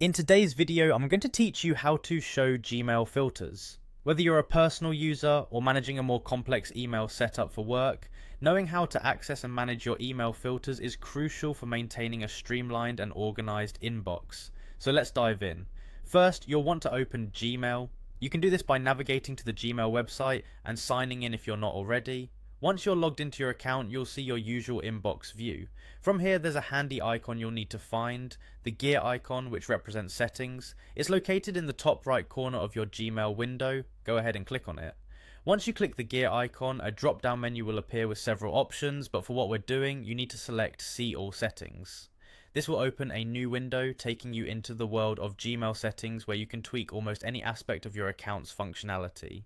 In today's video, I'm going to teach you how to show Gmail filters. Whether you're a personal user or managing a more complex email setup for work, knowing how to access and manage your email filters is crucial for maintaining a streamlined and organized inbox. So let's dive in. First, you'll want to open Gmail. You can do this by navigating to the Gmail website and signing in if you're not already. Once you're logged into your account, you'll see your usual inbox view. From here, there's a handy icon you'll need to find, the gear icon, which represents settings. It's located in the top right corner of your Gmail window. Go ahead and click on it. Once you click the gear icon, a drop down menu will appear with several options, but for what we're doing, you need to select See All Settings. This will open a new window taking you into the world of Gmail settings where you can tweak almost any aspect of your account's functionality.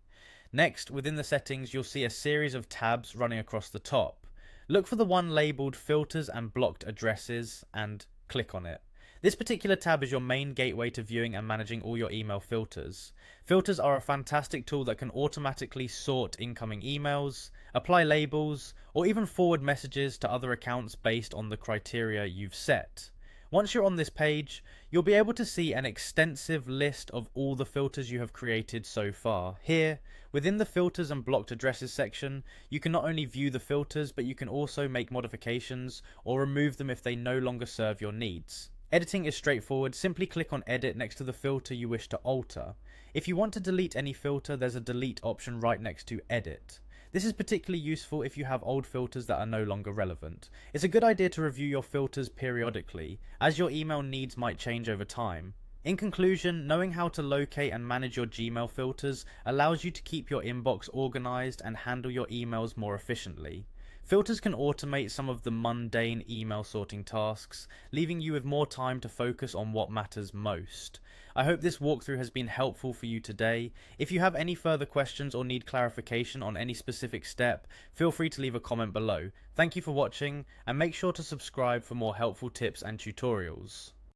Next, within the settings, you'll see a series of tabs running across the top. Look for the one labelled Filters and Blocked Addresses and click on it. This particular tab is your main gateway to viewing and managing all your email filters. Filters are a fantastic tool that can automatically sort incoming emails, apply labels, or even forward messages to other accounts based on the criteria you've set. Once you're on this page, you'll be able to see an extensive list of all the filters you have created so far. Here, within the filters and blocked addresses section, you can not only view the filters, but you can also make modifications or remove them if they no longer serve your needs. Editing is straightforward. Simply click on edit next to the filter you wish to alter. If you want to delete any filter, there's a delete option right next to edit. This is particularly useful if you have old filters that are no longer relevant. It's a good idea to review your filters periodically, as your email needs might change over time. In conclusion, knowing how to locate and manage your Gmail filters allows you to keep your inbox organized and handle your emails more efficiently. Filters can automate some of the mundane email sorting tasks, leaving you with more time to focus on what matters most. I hope this walkthrough has been helpful for you today. If you have any further questions or need clarification on any specific step, feel free to leave a comment below. Thank you for watching, and make sure to subscribe for more helpful tips and tutorials.